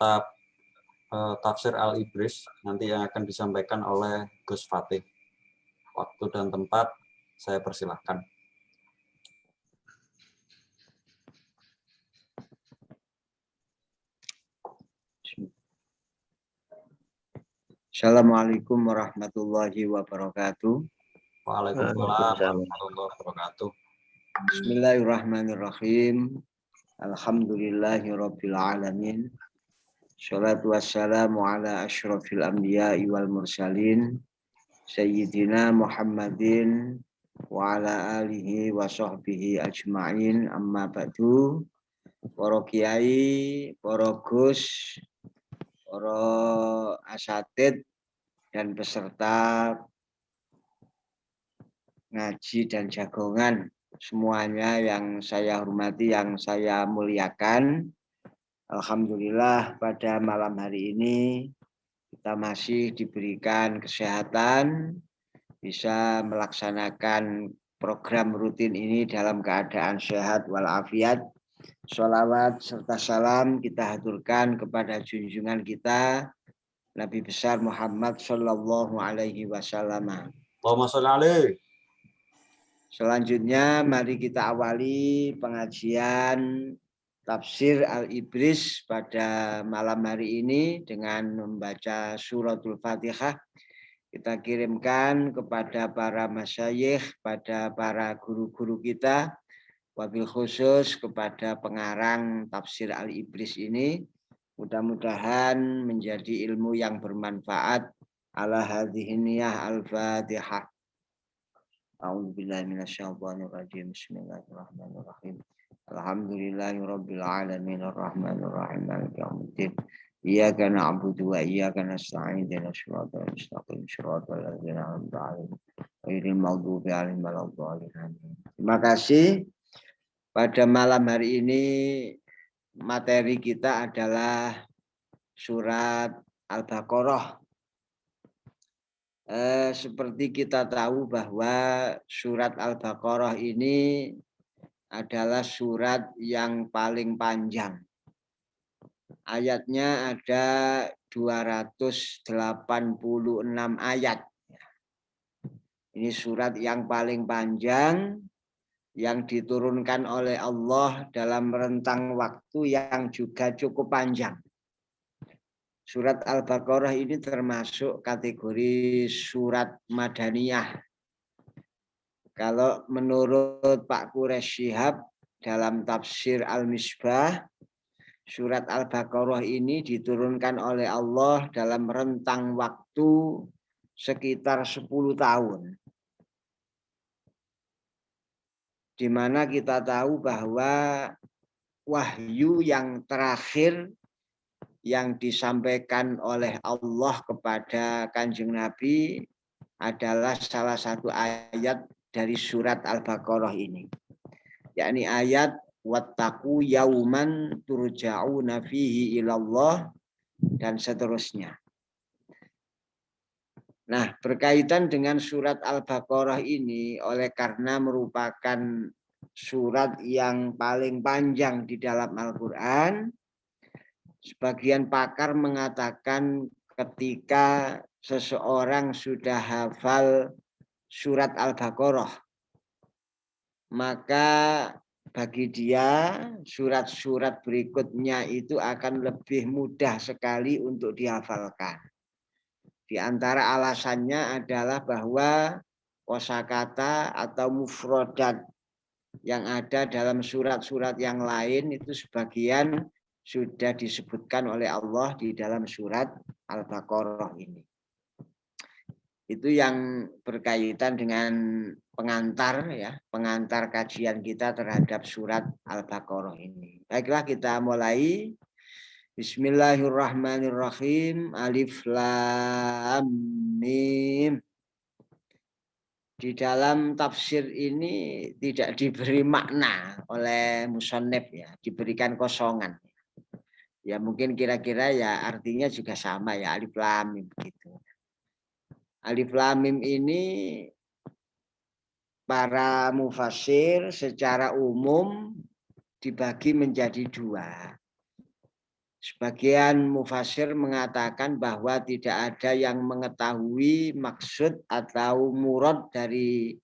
kitab Tafsir Al-Ibris nanti yang akan disampaikan oleh Gus Fatih. Waktu dan tempat saya persilahkan. Assalamualaikum warahmatullahi wabarakatuh. Waalaikumsalam warahmatullahi wabarakatuh. Bismillahirrahmanirrahim. Alhamdulillahirabbil alamin. Shalatu wassalamu ala asyrafil anbiya'i wal mursalin sayyidina Muhammadin wa ala alihi wa sahbihi ajma'in. Amma ba'du. Para kiai, para gus, para asatid dan peserta ngaji dan jagongan semuanya yang saya hormati, yang saya muliakan. Alhamdulillah pada malam hari ini kita masih diberikan kesehatan, bisa melaksanakan program rutin ini dalam keadaan sehat walafiat. Sholawat serta salam kita haturkan kepada junjungan kita Nabi besar Muhammad Sallallahu Alaihi Wasallam. Allahumma sholli alaihi. Selanjutnya mari kita awali pengajian Tafsir Al-Ibris pada malam hari ini dengan membaca suratul Fatihah. Kita kirimkan kepada para masyayikh, pada para guru-guru kita, wabil khusus kepada pengarang Tafsir Al-Ibris ini. Mudah-mudahan menjadi ilmu yang bermanfaat. Ala hadhihi niyah al-Fatihah. A'udzubillahi minasyaitonirrajim. Bismillahirrahmanirrahim. Alhamdulillahirabbil alamin arrahmanir rahim maliki yaumiddin. Iyyaka na'budu wa iyyaka nasta'in ihdinas siratal mustaqim siratal ladzina an'amta 'alaihim ghairil maghdubi 'alaihim waladdallin. Terima kasih. Pada malam hari ini materi kita adalah surat Al-Baqarah. Seperti kita tahu bahwa surat Al-Baqarah ini adalah surat yang paling panjang. Ayatnya ada 286 ayat. Ini surat yang paling panjang yang diturunkan oleh Allah dalam rentang waktu yang juga cukup panjang. Surat Al-Baqarah ini termasuk kategori surat Madaniyah. Kalau menurut Pak Quraish Shihab dalam tafsir Al-Misbah, surat Al-Baqarah ini diturunkan oleh Allah dalam rentang waktu sekitar 10 tahun. Di mana kita tahu bahwa wahyu yang terakhir yang disampaikan oleh Allah kepada Kanjeng Nabi adalah salah satu ayat dari surat Al-Baqarah ini, yakni ayat wattaqu yauman turja'una fihi ilallah dan seterusnya. Nah, berkaitan dengan surat Al-Baqarah ini oleh karena merupakan surat yang paling panjang di dalam Al-Quran, sebagian pakar mengatakan ketika seseorang sudah hafal surat Al-Baqarah, maka bagi dia surat-surat berikutnya itu akan lebih mudah sekali untuk dihafalkan. Di antara alasannya adalah bahwa kosakata atau mufrodat yang ada dalam surat-surat yang lain itu sebagian sudah disebutkan oleh Allah di dalam surat Al-Baqarah ini. Itu yang berkaitan dengan pengantar ya, pengantar kajian kita terhadap surat Al-Baqarah ini. Baiklah kita mulai. Bismillahirrahmanirrahim. Alif Lam Mim. Di dalam tafsir ini tidak diberi makna oleh musannif ya, diberikan kosongan. Ya mungkin kira-kira ya artinya juga sama ya, Alif Lam Mim begitu. Alif Lam Mim ini para mufassir secara umum dibagi menjadi dua. Sebagian mufasir mengatakan bahwa tidak ada yang mengetahui maksud atau murad dari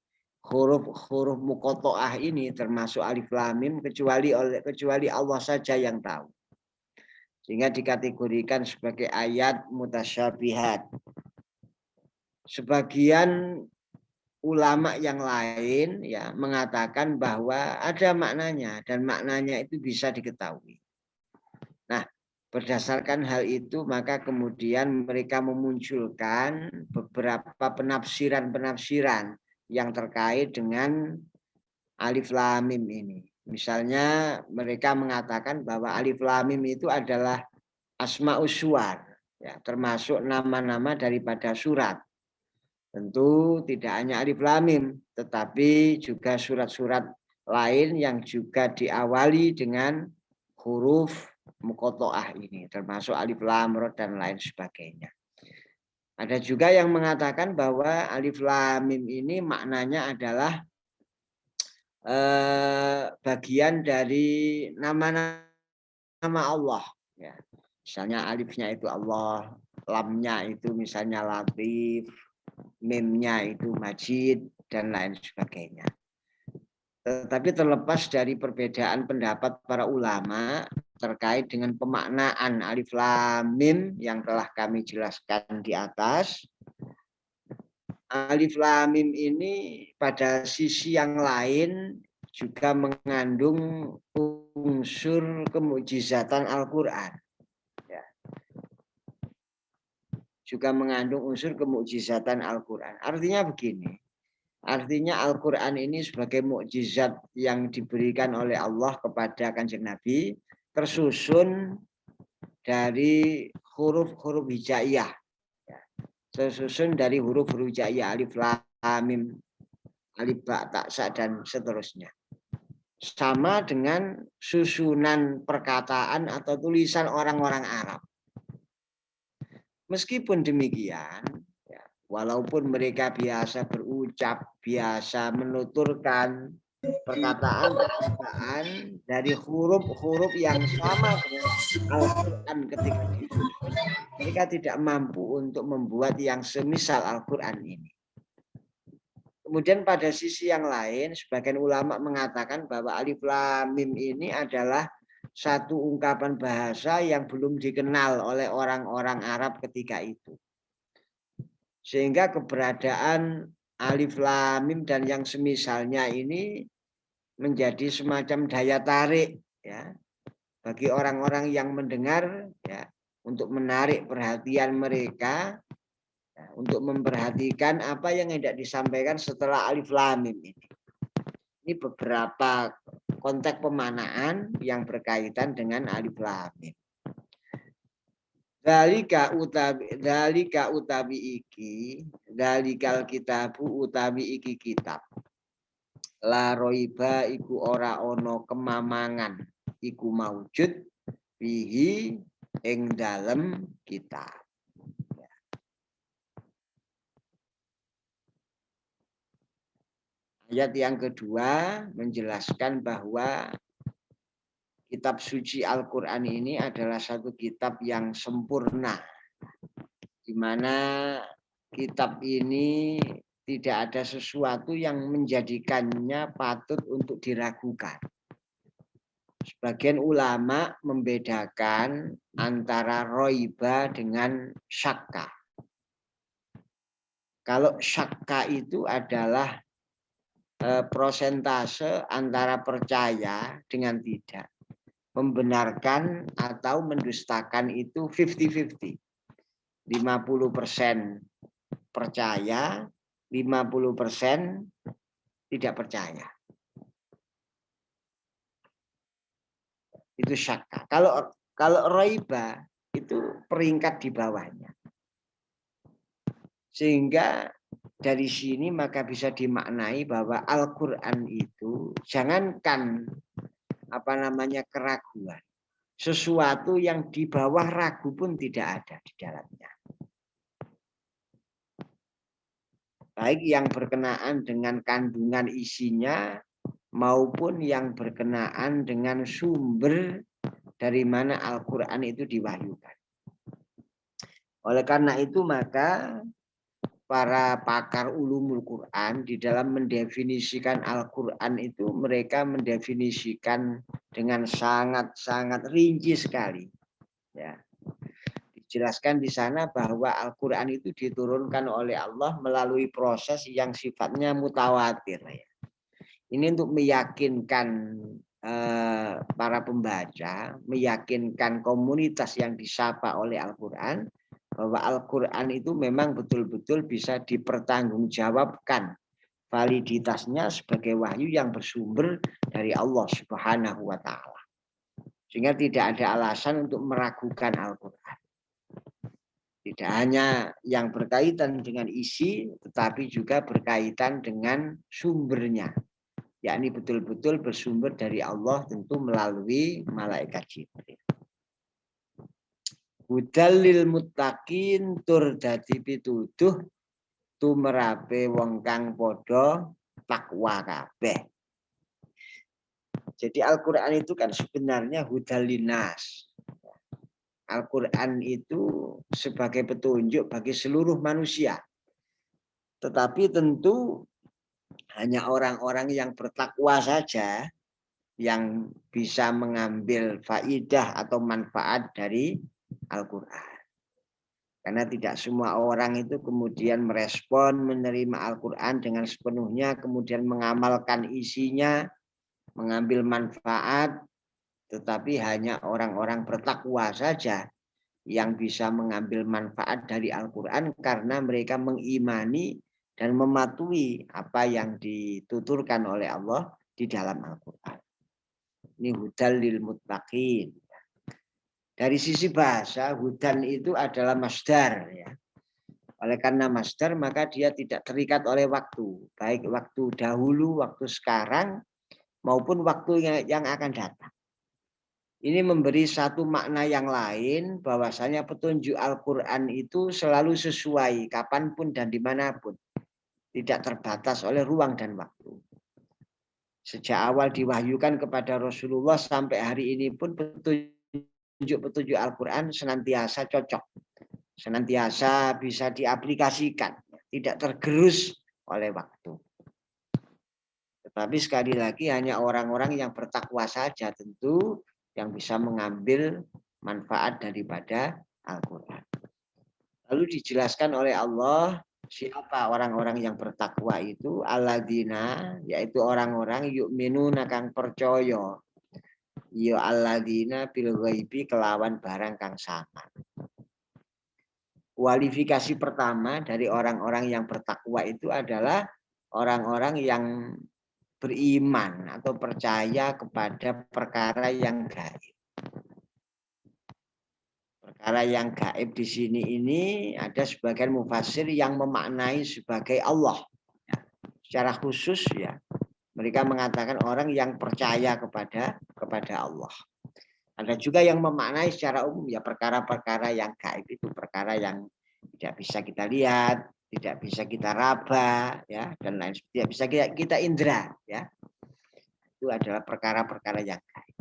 huruf-huruf muqatta'ah ini termasuk alif lam mim kecuali Allah saja yang tahu. Sehingga dikategorikan sebagai ayat mutasyabihat. Sebagian ulama yang lain ya mengatakan bahwa ada maknanya dan maknanya itu bisa diketahui. Nah, berdasarkan hal itu maka kemudian mereka memunculkan beberapa penafsiran-penafsiran yang terkait dengan alif lam mim ini. Misalnya mereka mengatakan bahwa alif lam mim itu adalah asmaus suwar, ya, termasuk nama-nama daripada surat. Tentu tidak hanya alif lam mim, tetapi juga surat-surat lain yang juga diawali dengan huruf muqatta'ah ini, termasuk alif lam ra dan lain sebagainya. Ada juga yang mengatakan bahwa alif lam mim ini maknanya adalah bagian dari nama Allah. Ya. Misalnya alifnya itu Allah, lamnya itu misalnya Latif, mimnya itu Majid dan lain sebagainya. Tetapi terlepas dari perbedaan pendapat para ulama terkait dengan pemaknaan alif lam mim yang telah kami jelaskan di atas, alif lam mim ini pada sisi yang lain juga mengandung unsur kemukjizatan Al-Qur'an. Ya. Juga mengandung unsur kemukjizatan Al-Qur'an. Artinya begini. Artinya Al-Qur'an ini sebagai mukjizat yang diberikan oleh Allah kepada Kanjeng Nabi tersusun dari huruf-huruf hijaiyah. Ya. Tersusun dari huruf-huruf hijaiyah alif lam mim, alif ba ta sa dan seterusnya. Sama dengan susunan perkataan atau tulisan orang-orang Arab. Meskipun demikian, ya, walaupun mereka biasa berucap, biasa menuturkan perkataan dari huruf-huruf yang sama dengan Al-Quran ketika disusun, mereka tidak mampu untuk membuat yang semisal Al-Quran ini. Kemudian pada sisi yang lain, sebagian ulama mengatakan bahwa alif lam mim ini adalah satu ungkapan bahasa yang belum dikenal oleh orang-orang Arab ketika itu. Sehingga keberadaan alif lam mim dan yang semisalnya ini menjadi semacam daya tarik ya bagi orang-orang yang mendengar ya untuk menarik perhatian mereka ya, untuk memperhatikan apa yang hendak disampaikan setelah alif lam mim ini. Ini beberapa konteks pemaknaan yang berkaitan dengan alif lam mim. Dalika utabi iki, dalikal kitabu utabi iki kitab. La roiba iku ora ono kemamangan, iku maujud bihi ing dalem kitab. Ayat yang kedua menjelaskan bahwa kitab suci Al-Quran ini adalah satu kitab yang sempurna, di mana kitab ini tidak ada sesuatu yang menjadikannya patut untuk diragukan. Sebagian ulama membedakan antara roiba dengan syakka. Kalau syakka itu adalah prosentase antara percaya dengan tidak. Membenarkan atau mendustakan itu 50-50. 50% percaya, 50% tidak percaya. Itu syakka. Kalau raiba itu peringkat di bawahnya. Sehingga dari sini maka bisa dimaknai bahwa Al-Quran itu jangankan keraguan. Sesuatu yang di bawah ragu pun tidak ada di dalamnya. Baik yang berkenaan dengan kandungan isinya maupun yang berkenaan dengan sumber dari mana Al-Quran itu diwahyukan. Oleh karena itu maka para pakar ulumul Quran di dalam mendefinisikan Al-Quran itu mereka mendefinisikan dengan sangat-sangat rinci sekali. Ya. Dijelaskan di sana bahwa Al-Quran itu diturunkan oleh Allah melalui proses yang sifatnya mutawatir. Ya. Ini untuk meyakinkan para pembaca, meyakinkan komunitas yang disapa oleh Al-Quran, bahwa Al-Quran itu memang betul-betul bisa dipertanggungjawabkan validitasnya sebagai wahyu yang bersumber dari Allah Subhanahu wa Ta'ala. Sehingga tidak ada alasan untuk meragukan Al-Quran. Tidak hanya yang berkaitan dengan isi, tetapi juga berkaitan dengan sumbernya. Yakni betul-betul bersumber dari Allah, tentu melalui malaikat Jibril. Hudalil muttaqin tur dadi pituduh tumerape wong kang padha takwa kabeh. Jadi Al-Qur'an itu kan sebenarnya hudalinas. Al-Qur'an itu sebagai petunjuk bagi seluruh manusia. Tetapi tentu hanya orang-orang yang bertakwa saja yang bisa mengambil faidah atau manfaat dari Al-Quran. Karena tidak semua orang itu kemudian merespon, menerima Al-Quran dengan sepenuhnya, kemudian mengamalkan isinya, mengambil manfaat, tetapi hanya orang-orang bertakwa saja yang bisa mengambil manfaat dari Al-Quran karena mereka mengimani dan mematuhi apa yang dituturkan oleh Allah di dalam Al-Quran. Ini hudal lil muttaqin. Dari sisi bahasa, hudan itu adalah masdar. Ya. Oleh karena masdar, maka dia tidak terikat oleh waktu. Baik waktu dahulu, waktu sekarang, maupun waktu yang akan datang. Ini memberi satu makna yang lain, bahwasanya petunjuk Al-Quran itu selalu sesuai, kapanpun dan dimanapun. Tidak terbatas oleh ruang dan waktu. Sejak awal diwahyukan kepada Rasulullah sampai hari ini pun petunjuk Al-Quran senantiasa cocok, senantiasa bisa diaplikasikan, tidak tergerus oleh waktu. Tetapi sekali lagi hanya orang-orang yang bertakwa saja tentu yang bisa mengambil manfaat daripada Al-Quran. Lalu dijelaskan oleh Allah siapa orang-orang yang bertakwa itu, alladzina, yaitu orang-orang yu'minuna kang percaya. Ya alladzina bil ghaibi kelawan barang kang sama. Kualifikasi pertama dari orang-orang yang bertakwa itu adalah orang-orang yang beriman atau percaya kepada perkara yang gaib. Perkara yang gaib di sini ini ada sebagian mufassir yang memaknai sebagai Allah. Ya, secara khusus ya. Mereka mengatakan orang yang percaya kepada Allah. Ada juga yang memaknai secara umum ya perkara-perkara yang gaib itu perkara yang tidak bisa kita lihat, tidak bisa kita raba, ya dan lain sebagainya, tidak bisa kita indera, ya. Itu adalah perkara-perkara yang gaib.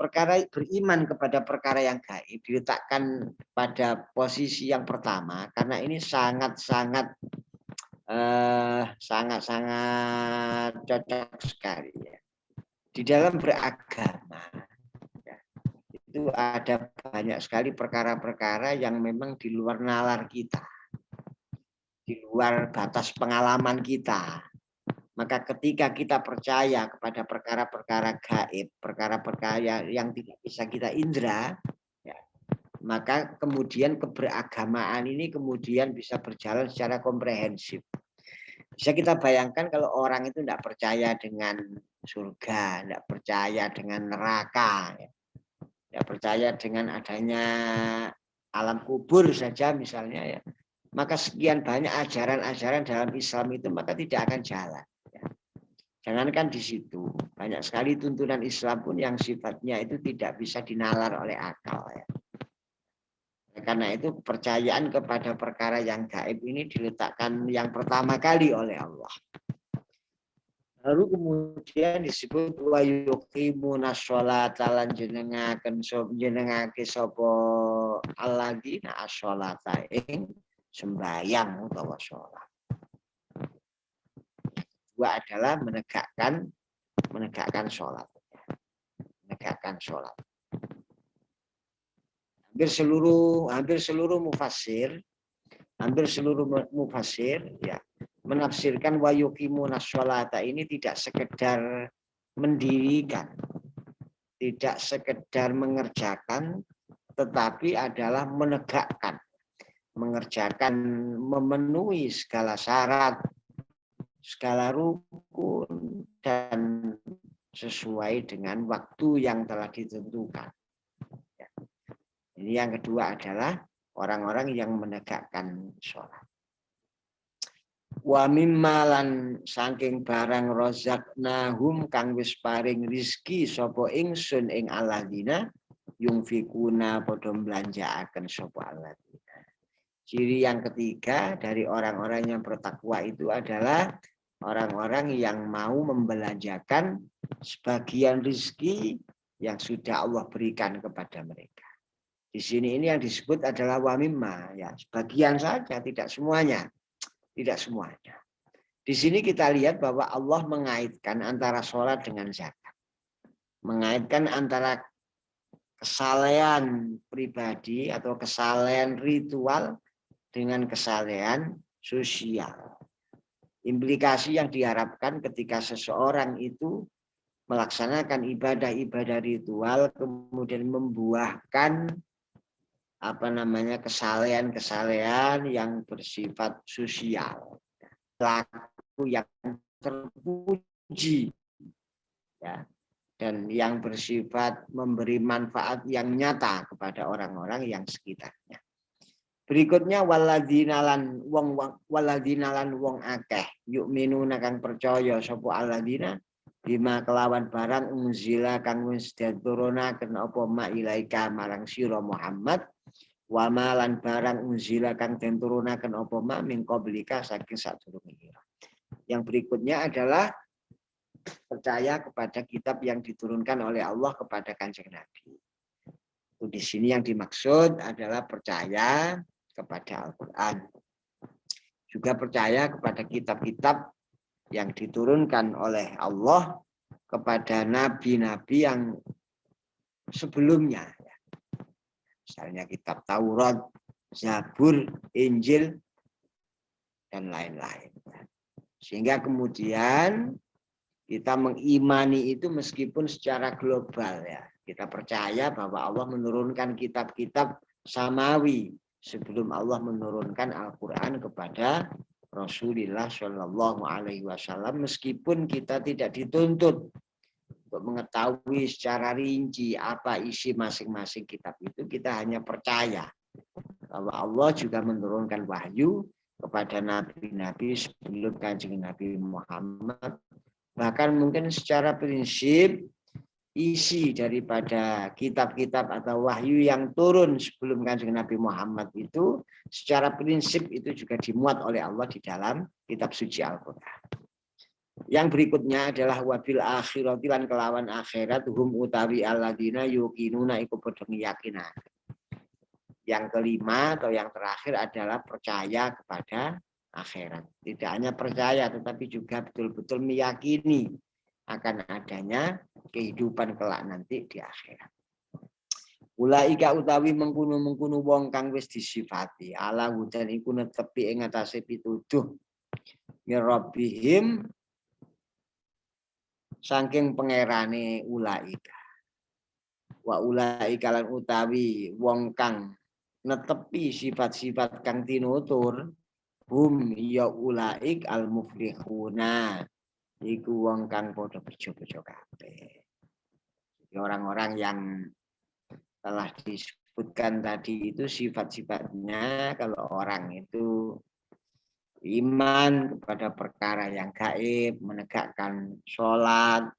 Perkara beriman kepada perkara yang gaib diletakkan pada posisi yang pertama karena ini sangat-sangat cocok sekali ya. Di dalam beragama ya, itu ada banyak sekali perkara-perkara yang memang di luar nalar kita, di luar batas pengalaman kita. Maka ketika kita percaya kepada perkara-perkara gaib, perkara-perkara yang tidak bisa kita indera, ya, maka kemudian keberagamaan ini kemudian bisa berjalan secara komprehensif. Bisa kita bayangkan kalau orang itu tidak percaya dengan surga, tidak percaya dengan neraka, tidak percaya dengan adanya alam kubur saja misalnya ya, maka sekian banyak ajaran-ajaran dalam Islam itu maka tidak akan jalan. Ya. Jangankan di situ, banyak sekali tuntunan Islam pun yang sifatnya itu tidak bisa dinalar oleh akal. Ya. Karena itu kepercayaan kepada perkara yang gaib ini diletakkan yang pertama kali oleh Allah. Lalu kemudian disebut wa yuqimuna sholata lan jenengake sapa alladzina as-sholata ing sembahyang utawa sholat. Dua adalah menegakkan sholat. Menegakkan sholat. Hampir seluruh mufassir ya menafsirkan wa yuqimuna sholata ini tidak sekedar mendirikan, tidak sekedar mengerjakan, tetapi adalah menegakkan, mengerjakan, memenuhi segala syarat, segala rukun, dan sesuai dengan waktu yang telah ditentukan. Ini yang kedua adalah orang-orang yang menegakkan sholat. Wa mimmalan saking barang rozaknahum kang wis paring rizki sapa ingsun ing alladzina yungfikuna padha mblanjaaken sapa alladzina. Ciri yang ketiga dari orang-orang yang bertakwa itu adalah orang-orang yang mau membelanjakan sebagian rizki yang sudah Allah berikan kepada mereka. Di sini ini yang disebut adalah wa mimma, ya sebagian saja, tidak semuanya. Tidak semuanya. Di sini kita lihat bahwa Allah mengaitkan antara sholat dengan zakat. Mengaitkan antara kesalehan pribadi atau kesalehan ritual dengan kesalehan sosial. Implikasi yang diharapkan ketika seseorang itu melaksanakan ibadah-ibadah ritual kemudian membuahkan kesalehan yang bersifat sosial, laku yang terpuji, ya, dan yang bersifat memberi manfaat yang nyata kepada orang-orang yang sekitarnya. Berikutnya waladinalan wong akeh yu'minuna kang percaya sapa alladzina bima kelawan barang unzila kang wis diturunaken apa ma ilaika marang sira Muhammad wa malan barang unzila kang den turunaken apa ma min qablika saking sadurunge ira. Yang berikutnya adalah percaya kepada kitab yang diturunkan oleh Allah kepada Kanjeng Nabi. Di sini yang dimaksud adalah percaya kepada Al-Qur'an. Juga percaya kepada kitab-kitab yang diturunkan oleh Allah kepada nabi-nabi yang sebelumnya. Misalnya kitab Taurat, Zabur, Injil, dan lain-lain. Sehingga kemudian kita mengimani itu meskipun secara global ya. Kita percaya bahwa Allah menurunkan kitab-kitab samawi sebelum Allah menurunkan Al-Quran kepada Rasulullah Shallallahu Alaihi Wasallam, meskipun kita tidak dituntut untuk mengetahui secara rinci apa isi masing-masing kitab itu, kita hanya percaya bahwa Allah juga menurunkan wahyu kepada nabi-nabi sebelum Kanjeng Nabi Muhammad. Bahkan mungkin secara prinsip isi daripada kitab-kitab atau wahyu yang turun sebelum Kanjeng Nabi Muhammad itu secara prinsip itu juga dimuat oleh Allah di dalam kitab suci Al-Quran. Yang berikutnya adalah wabil akhirati lan kelawan akhirat hum utawi alladzina yuqinuna iku padha ngiyakinaken. Yang kelima atau yang terakhir adalah percaya kepada akhirat. Tidak hanya percaya tetapi juga betul-betul meyakini akan adanya kehidupan kelak nanti di akhirat. Ulaika utawi mengkuno-mengkuno wong kang wis disifati ala hudan iku netepi ing atase pituduh mirabihim saking pangerane ulaika. Wa ulaika lan utawi wong kang netepi sifat-sifat kang tinutur hum ya ulaik al muflihuna iku wong kang padha bejo-bejo kabeh. Orang-orang yang telah disebutkan tadi itu sifat-sifatnya kalau orang itu iman kepada perkara yang gaib, menegakkan sholat,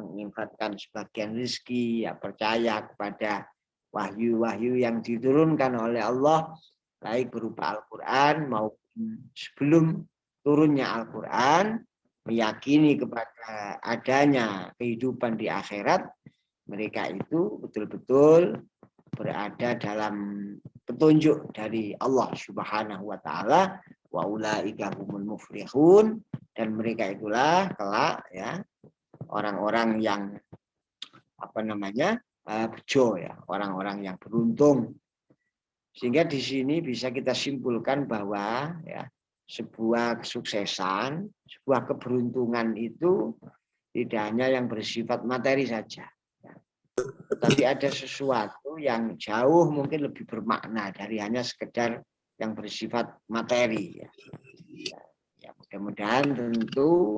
menginfatkan sebagian rezeki, ya percaya kepada wahyu-wahyu yang diturunkan oleh Allah, baik berupa Al-Quran maupun sebelum turunnya Al-Quran, meyakini kepada adanya kehidupan di akhirat, mereka itu betul-betul berada dalam petunjuk dari Allah Subhanahu wa taala, wa ulaika humul muflihun, dan mereka itulah kelak ya orang-orang yang bejo ya, orang-orang yang beruntung. Sehingga di sini bisa kita simpulkan bahwa ya sebuah kesuksesan, sebuah keberuntungan itu tidak hanya yang bersifat materi saja, tapi ada sesuatu yang jauh mungkin lebih bermakna dari hanya sekedar yang bersifat materi. Ya, mudah-mudahan tentu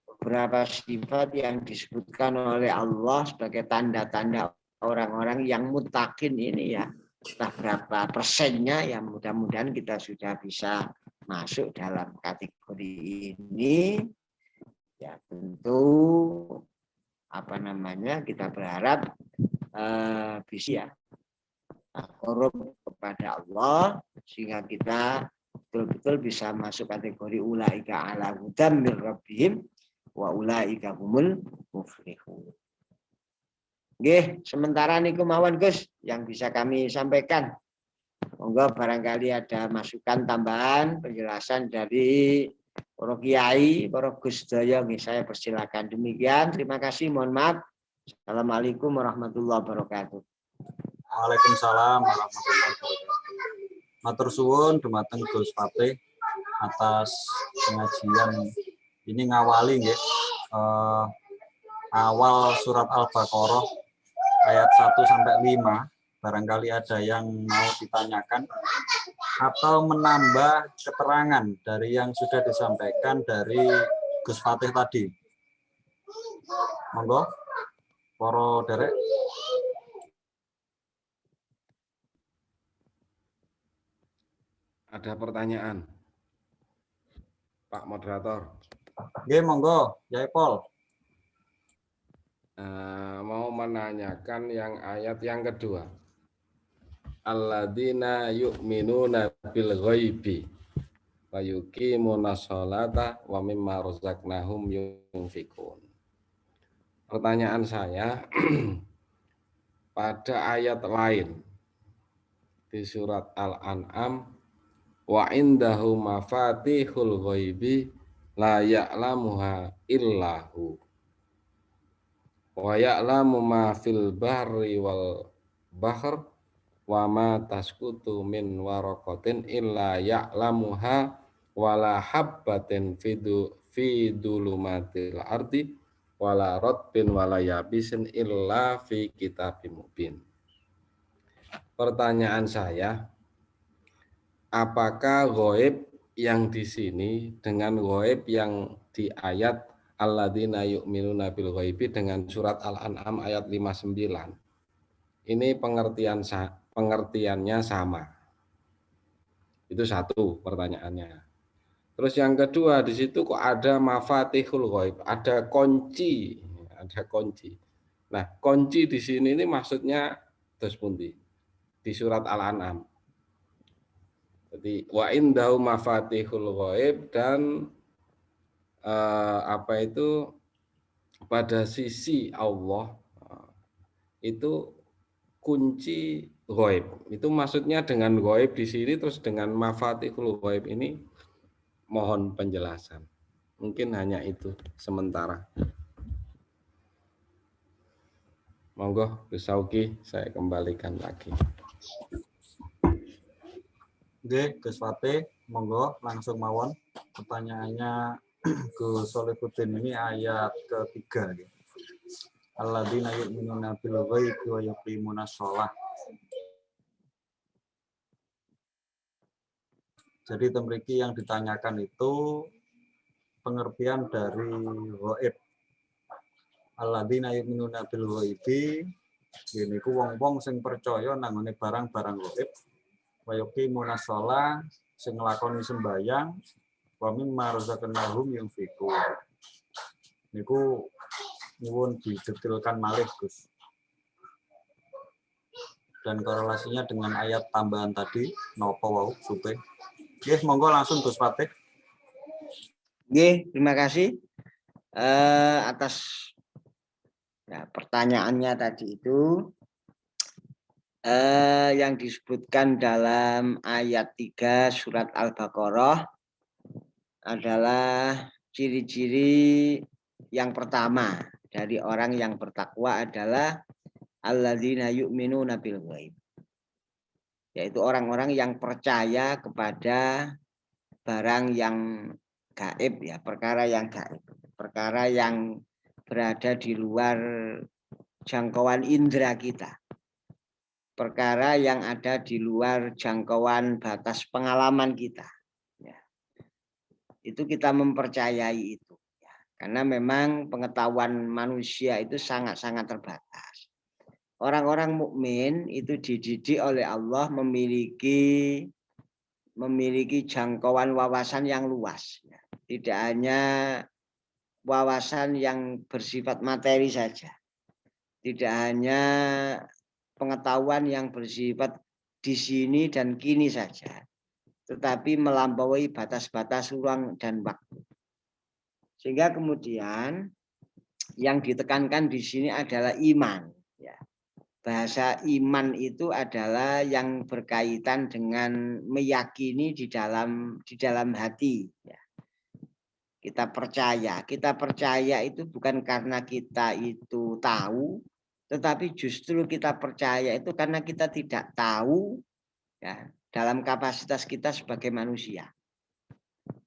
beberapa sifat yang disebutkan oleh Allah sebagai tanda-tanda orang-orang yang muttaqin ini ya, entah berapa persennya, ya mudah-mudahan kita sudah bisa masuk dalam kategori ini. Ya tentu kita berharap bisa korup kepada Allah sehingga kita betul-betul bisa masuk kategori ulaika ala hudam mir rabbihim wa ulaika humul muflihun. Nggih, sementara niku mawon Gus yang bisa kami sampaikan. Monggo barangkali ada masukan tambahan penjelasan dari para kiai, para Gus Daya, saya persilakan. Demikian, terima kasih, mohon maaf. Assalamualaikum warahmatullahi wabarakatuh. Waalaikumsalam warahmatullahi wabarakatuh. Matur suwun dumateng Gus Fatih atas pengajian ini ngawali nggih awal surat Al-Baqarah ayat 1 sampai 5. Barangkali ada yang mau ditanyakan atau menambah keterangan dari yang sudah disampaikan dari Gus Fatih tadi. Monggo, para derek. Ada pertanyaan, Pak Moderator. Nggih, monggo, Yai Pol. Mau menanyakan yang ayat yang kedua. Alladzina yu'minuna bil ghaibi wa yuqimuna sholata wa mimma razaqnahum yunfikun. Pertanyaan saya, pada ayat lain di surat Al-An'am, wa indahu mafatihul ghaibi la ya'lamuha illahu wa ya'lamu ma fil bahri wal bahr wa ma tasqutu min waraqatin illa ya'lamuha wala habbatin fi dulumatil ardi wala ratbin wala yabisin illa fi kitabim mubin. Pertanyaan saya, apakah ghaib yang di sini dengan ghaib yang di ayat alladzina yu'minuna bil ghaibi dengan surat Al-An'am ayat 59 ini pengertiannya sama? Itu satu pertanyaannya. Terus yang kedua, di situ kok ada mafatihul ghaib, ada kunci, Nah, kunci di sini ini maksudnya terus pundi di surat Al-An'am. Jadi wa indahu mafatihul ghaib dan pada sisi Allah itu kunci ghaib. Itu maksudnya dengan ghaib di sini terus dengan mafatihul ghaib ini mohon penjelasan. Mungkin hanya itu sementara. Monggo Gus Sauki, saya kembalikan lagi. Oke, Gus Fatih, monggo langsung mawon. Pertanyaannya Gus Solihuddin ini ayat ketiga. Alladzina yu'minuna bil ghaibi wa yuqimuna shalah. Jadi temriki yang ditanyakan itu pengertian dari ghaib. Alladzina yu'minuna bil ghaibi, niku wong-wong sing percaya nangone barang-barang ghaib. Wa yuqimuna shalah, sing nglakoni sembahyang, wa mimma razaqnahum yunfikun. Niku nyuwun didetilkan malih Gus. Dan korelasinya dengan ayat tambahan tadi napa wau supe. Nggih, monggo langsung Gus Fatih. Nggih, terima kasih atas ya, pertanyaannya tadi itu. Yang disebutkan dalam ayat 3 surat Al-Baqarah adalah ciri-ciri yang pertama dari orang yang bertakwa adalah alladzina yu'minuna bil ghaib. Yaitu orang-orang yang percaya kepada barang yang gaib ya, perkara yang gaib, perkara yang berada di luar jangkauan indera kita. Perkara yang ada di luar jangkauan batas pengalaman kita. Ya. Itu kita mempercayai itu. Ya. Karena memang pengetahuan manusia itu sangat-sangat terbatas. Orang-orang mukmin itu dididik oleh Allah memiliki jangkauan wawasan yang luas. Ya. Tidak hanya wawasan yang bersifat materi saja. Tidak hanya pengetahuan yang bersifat di sini dan kini saja, tetapi melampaui batas-batas ruang dan waktu. Sehingga kemudian yang ditekankan di sini adalah iman. Ya. Bahasa iman itu adalah yang berkaitan dengan meyakini di dalam hati. Ya. Kita percaya itu bukan karena kita itu tahu, tetapi justru kita percaya itu karena kita tidak tahu ya, dalam kapasitas kita sebagai manusia.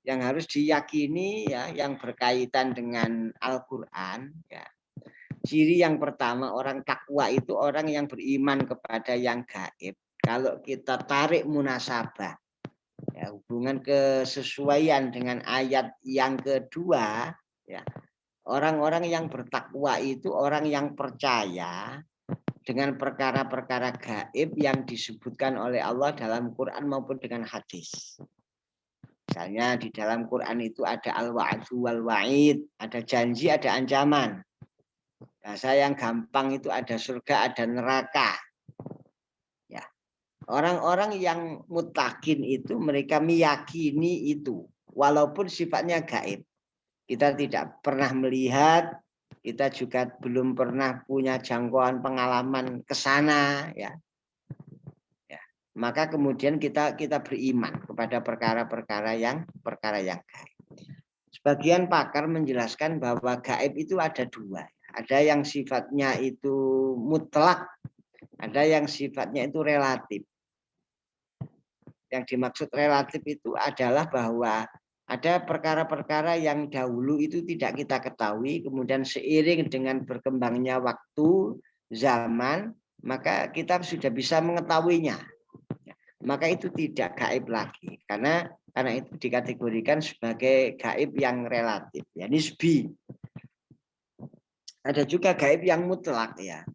Yang harus diyakini ya, yang berkaitan dengan Al-Quran. Ya. Ciri yang pertama orang takwa itu orang yang beriman kepada yang gaib. Kalau kita tarik munasabah, ya, hubungan kesesuaian dengan ayat yang kedua, ya. Orang-orang yang bertakwa itu orang yang percaya dengan perkara-perkara gaib yang disebutkan oleh Allah dalam Quran maupun dengan hadis. Misalnya di dalam Quran itu ada al-wa'du wal-wa'id, ada janji, ada ancaman. Bahasa yang gampang itu ada surga, ada neraka. Ya. Orang-orang yang muttaqin itu mereka meyakini itu walaupun sifatnya gaib. Kita tidak pernah melihat, kita juga belum pernah punya jangkauan pengalaman ke sana, ya. Ya. Maka kemudian kita beriman kepada perkara-perkara yang gaib. Sebagian pakar menjelaskan bahwa gaib itu ada dua. Ada yang sifatnya itu mutlak, ada yang sifatnya itu relatif. Yang dimaksud relatif itu adalah bahwa ada perkara-perkara yang dahulu itu tidak kita ketahui, kemudian seiring dengan berkembangnya waktu, zaman, maka kita sudah bisa mengetahuinya. Maka itu tidak gaib lagi, karena itu dikategorikan sebagai gaib yang relatif, ya, nisbi. Ada juga gaib yang mutlak, ya.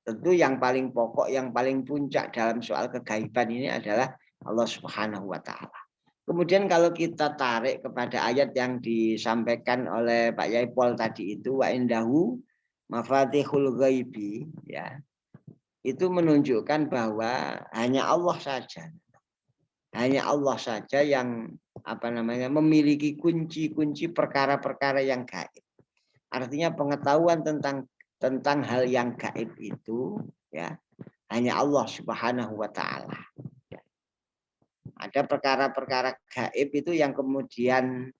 Tentu yang paling pokok, yang paling puncak dalam soal kegaiban ini adalah Allah Subhanahu wa Ta'ala. Kemudian kalau kita tarik kepada ayat yang disampaikan oleh Pak Yai Pol tadi itu wa indahu mafatihul ghaibi, ya. Itu menunjukkan bahwa hanya Allah saja. Hanya Allah saja yang memiliki kunci-kunci perkara-perkara yang gaib. Artinya pengetahuan tentang hal yang gaib itu ya hanya Allah Subhanahu wa Ta'ala. Ada perkara-perkara gaib itu yang kemudian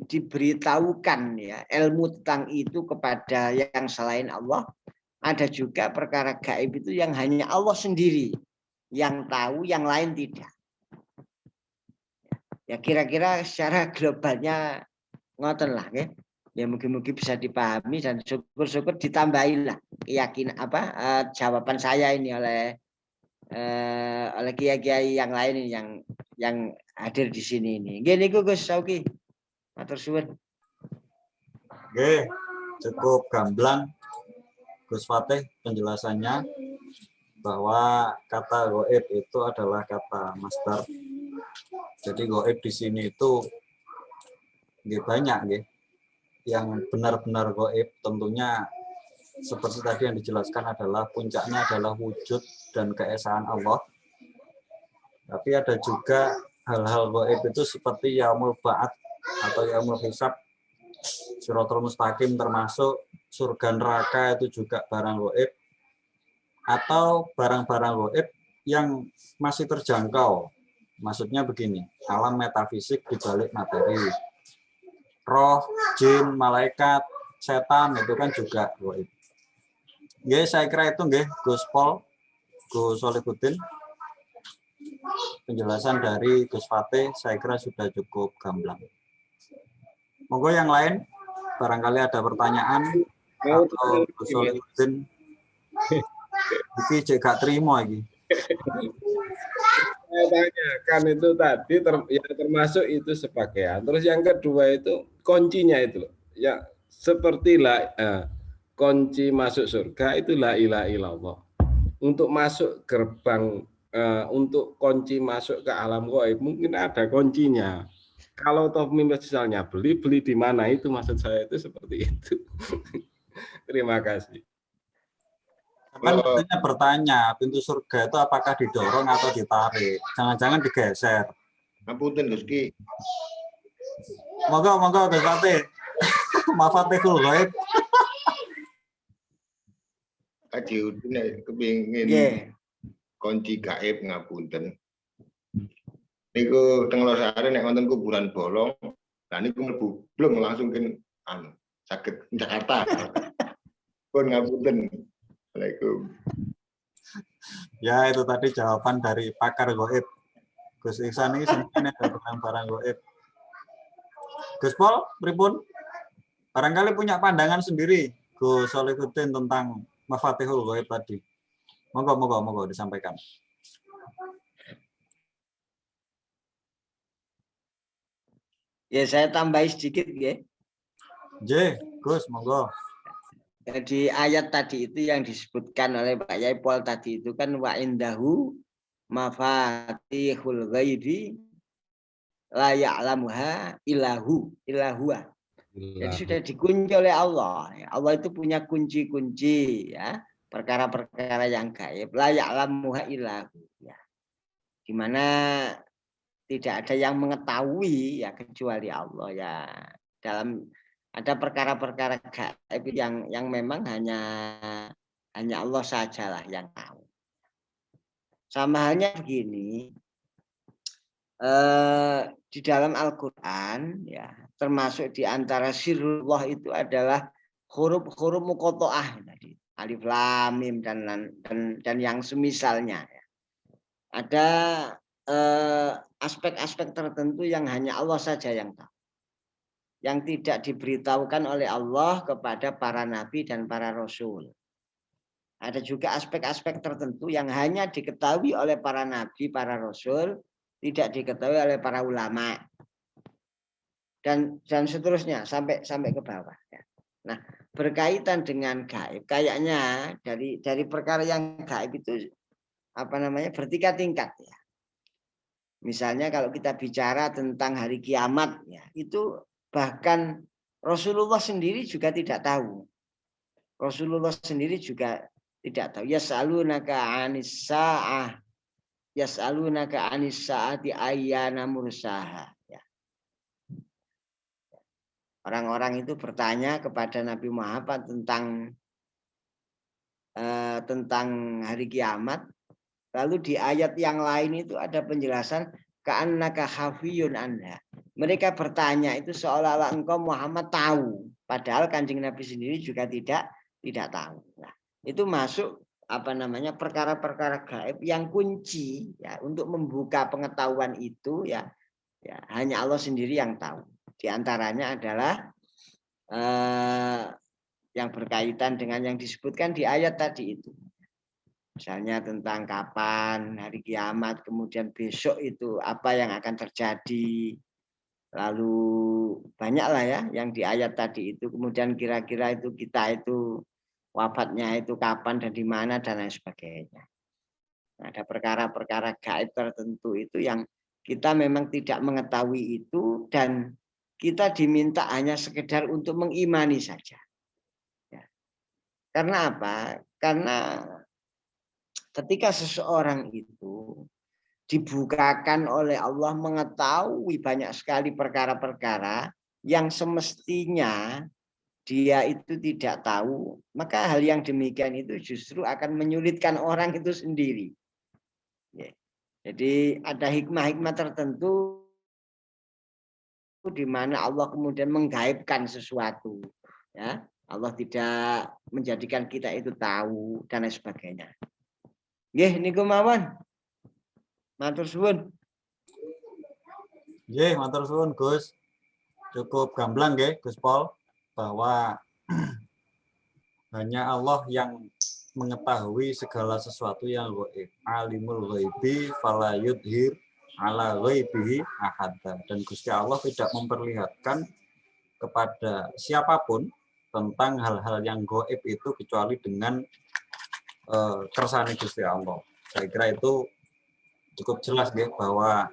diberitahukan ya ilmu tentang itu kepada yang selain Allah. Ada juga perkara gaib itu yang hanya Allah sendiri yang tahu, yang lain tidak. Ya kira-kira secara globalnya ngoten lah ya. Ya mungkin bisa dipahami dan syukur-syukur ditambahin lah keyakinan jawaban saya ini oleh kiai-kiai yang lain ini yang hadir di sini ini. Nggih niku Gus Sauki. Matur suwun. Oke, cukup gamblang Gus Fatih penjelasannya bahwa kata goib itu adalah kata masdar. Jadi goib di sini itu banyak nggih. Yang benar-benar goib tentunya seperti tadi yang dijelaskan adalah puncaknya adalah wujud dan keesaan Allah. Tapi ada juga hal-hal gaib itu seperti yaumul ba'ats atau yaumul hisab, Shiratal Mustaqim termasuk surga neraka itu juga barang gaib, atau barang-barang gaib yang masih terjangkau. Maksudnya begini, alam metafisik di balik materi. Roh, jin, malaikat, setan itu kan juga gaib. Ya, saya kira itu nggih, Gus Pol, Gus Solihuddin. Penjelasan dari Gus Fatih saya kira sudah cukup gamblang. Monggo yang lain, barangkali ada pertanyaan atau Gus Solihuddin. Iki cek gak terima iki. Saya tanyakan itu tadi yang termasuk itu sepakaian. Terus yang kedua itu kuncinya itu loh. Ya seperti kunci masuk surga itu la ilaha illallah. Untuk masuk gerbang untuk kunci masuk ke alam gaib mungkin ada kuncinya. Kalau toh misalnya beli di mana itu maksud saya itu seperti itu. Terima kasih. Kan katanya bertanya, pintu surga itu apakah didorong atau ditarik? Jangan-jangan digeser. Ngapunten Gus Ki. Monggo Gus Fatih. Mafatihul ghaib. Kaji udine kepengin kunci gaib ngapunten. Niku teng Losari nek wonten kuburan bolong, lah niku mlebu blung langsung ke saged Jakarta. Pun ngapunten. Assalamualaikum. Ya, itu tadi jawaban dari pakar gaib. Gus Ihsan ini sebenarnya ada barang gaib. Gus Pol, pripun? Barangkali punya pandangan sendiri Gus Solihuddin tentang Mafatihul Ghaib tadi. Monggo disampaikan. Ya, saya tambahi sedikit ya. Gus, monggo. Jadi ayat tadi itu yang disebutkan oleh Pak Yai Pol tadi itu kan wa indahu mafatihul ghaibi la ya'lamuha ilahua. Jadi sudah dikunci oleh Allah. Allah itu punya kunci-kunci ya, perkara-perkara yang gaib la ya'lamuha ilahu ya. Di mana tidak ada yang mengetahui ya kecuali Allah ya. Dalam ada perkara-perkara gaib yang memang hanya Allah sajalah yang tahu. Sama halnya begini, di dalam Al-Quran ya, termasuk di antara sirrullah itu adalah huruf-huruf muqatta'ah tadi, alif lam mim dan yang semisalnya ya. Ada aspek-aspek tertentu yang hanya Allah saja yang tahu, yang tidak diberitahukan oleh Allah kepada para nabi dan para rasul. Ada juga aspek-aspek tertentu yang hanya diketahui oleh para nabi, para rasul, tidak diketahui oleh para ulama. Dan seterusnya sampai ke bawah. Nah, berkaitan dengan gaib, kayaknya dari perkara yang gaib itu bertingkat-tingkat ya. Misalnya kalau kita bicara tentang hari kiamat ya, itu bahkan Rasulullah sendiri juga tidak tahu. Rasulullah sendiri juga tidak tahu. Yas'alunaka 'anis sa'ah. Yas'alunaka 'anis sa'ati ayyana mursaha. Ya. Orang-orang itu bertanya kepada Nabi Muhammad tentang hari kiamat. Lalu di ayat yang lain itu ada penjelasan ka'annaka khafiyun anha. Mereka bertanya itu seolah-olah engkau Muhammad tahu, padahal Kanjeng Nabi sendiri juga tidak tahu. Nah, itu masuk perkara-perkara gaib yang kunci ya untuk membuka pengetahuan itu ya hanya Allah sendiri yang tahu. Di antaranya adalah yang berkaitan dengan yang disebutkan di ayat tadi itu. Misalnya tentang kapan hari kiamat, kemudian besok itu apa yang akan terjadi. Lalu banyaklah ya yang di ayat tadi itu. Kemudian kira-kira itu kita itu wafatnya itu kapan dan di mana dan lain sebagainya. Nah, ada perkara-perkara gaib tertentu itu yang kita memang tidak mengetahui itu dan kita diminta hanya sekedar untuk mengimani saja. Ya. Karena apa? Karena ketika seseorang itu dibukakan oleh Allah mengetahui banyak sekali perkara-perkara yang semestinya dia itu tidak tahu, maka hal yang demikian itu justru akan menyulitkan orang itu sendiri. Jadi ada hikmah-hikmah tertentu di mana Allah kemudian menggaibkan sesuatu. Ya, Allah tidak menjadikan kita itu tahu dan lain sebagainya. Nggih niku mawon. Matur suwun. Nggih, matur suwun Gus. Cukup gamblang nggih Gus Pol bahwa hanya Allah yang mengetahui segala sesuatu yang gaib. Alimul ghaibi fala yudhir ala ghaibihi ahadda. Dan Gusti Allah tidak memperlihatkan kepada siapapun tentang hal-hal yang gaib itu kecuali dengan kersane Gusti Allah. Saya kira itu cukup jelas nggih bahwa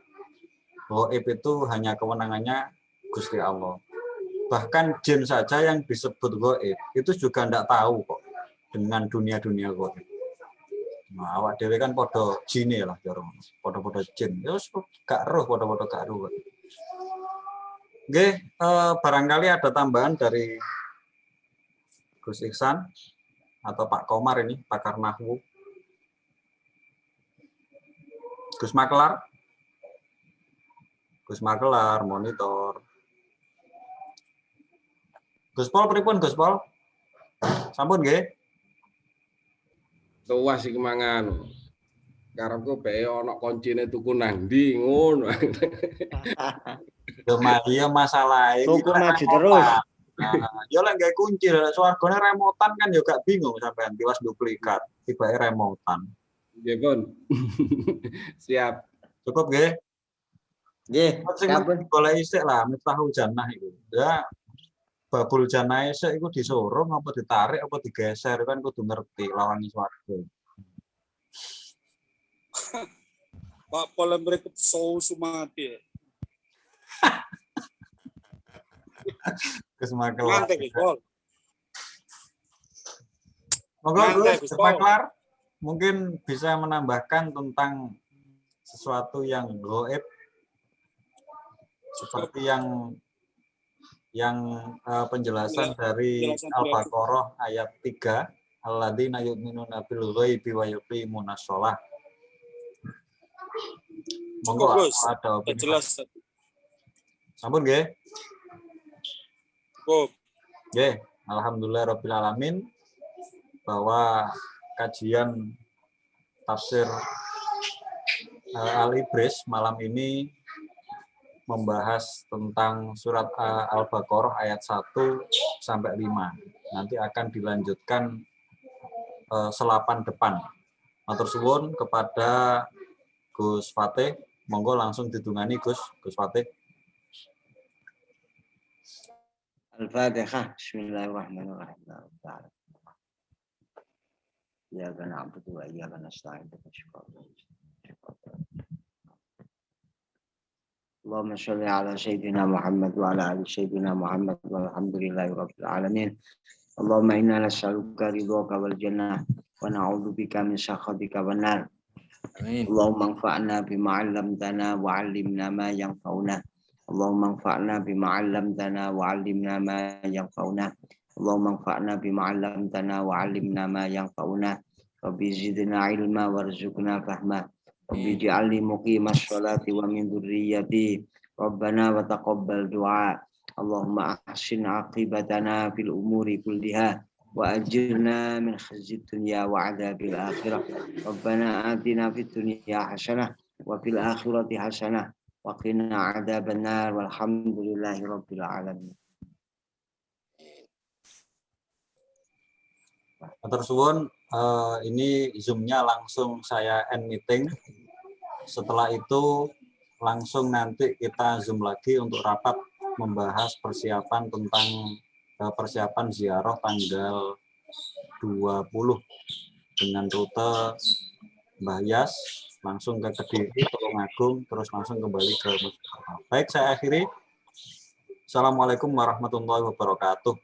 gaib itu hanya kewenangannya Gusti Allah. Bahkan jin saja yang disebut gaib itu juga tidak tahu kok dengan dunia-dunia gaib. Nah, awak dhewe kan podo jine lah jorong. Podo-podo jin. Ya gak roh podo-podo gak roh. Nggih, barangkali ada tambahan dari Gus Ihsan atau Pak Komar ini, pakar nahwu. Gus Makelar. Gus Makelar monitor. Gus Pol pripun Gus Pol? Sampun nggih? Tuwas iki mangan. Karepku bae ana koncine tuku nang ndi ngono. Yo iya masalah ini. Tuku maju terus. Nah, yo lek gawe kunci swargane remotan kan yo gak bingung sampean tiwas duplikat, tibake remotan. Nggih, Pun. Siap. Cukup nggih? Nggih, Sampun golek isik lah Miftahul Jannah iku. Ya babul jannah isik iku disorong apa ditarik apa digeser kan kudu ngerti lawangi swarga. Pak Pol berikut Sumati. Kesemakelar. Mantap, Pol. Monggo Gus Maklar mungkin bisa menambahkan tentang sesuatu yang gaib seperti yang penjelasan dari Al-Baqarah ayat 3 alladzina yu'minuna bil ghaibi wa yuqimunas shalah. Monggo ada opini. Jelas. Sampun nggih? Cukup. Nggih, alhamdulillah rabbil alamin bahwa kajian tafsir Al-Ibris malam ini membahas tentang surat Al-Baqarah ayat 1 sampai 5. Nanti akan dilanjutkan selapan depan. Matur suwun kepada Gus Fatih, monggo langsung didungani Gus Fatih. Al-Fatihah. Bismillahirrahmanirrahim. Iyyaka na'budu wa iyyaka nasta'in. Allahumma shalli ala sayyidina Muhammad wa ala ali sayyidina Muhammad walhamdulillahi rabbil alamin. Allahumma inna nas'aluka ridhaka wal jannah wa na'udzubika min sakhatika wan nar. Amin. Allahumma anfa'na bima 'allamtana wa 'allimna ma yanfa'una. Allahumma anfa'na bima 'allamtana wa 'allimna ma yanfa'una. Allahumma anfa'na bima 'allamtana wa 'allimna ma yanfa'una. Rabbi zidna 'ilma warzuqna fahma. Rabbi ij'alni muqimas sholati wa min dzurriyyati. Rabbana wa taqabbal du'a. Allahumma ahsin 'aqibatana fil umuri kulliha wa ajirna min khizyid dunya wa 'adzabil akhirah. Rabbana atina fid dunya hasanah wa fil akhirati hasanah wa qina 'adzaban nar walhamdulillahi rabbil alamin. Matur suwun, ini Zoom-nya langsung saya end meeting. Setelah itu langsung nanti kita Zoom lagi untuk rapat membahas persiapan tentang persiapan ziarah tanggal 20 dengan rute Mbah Yas langsung ke Kediri, Tulungagung, terus langsung kembali ke Mojokerto. Baik, saya akhiri. Assalamualaikum warahmatullahi wabarakatuh.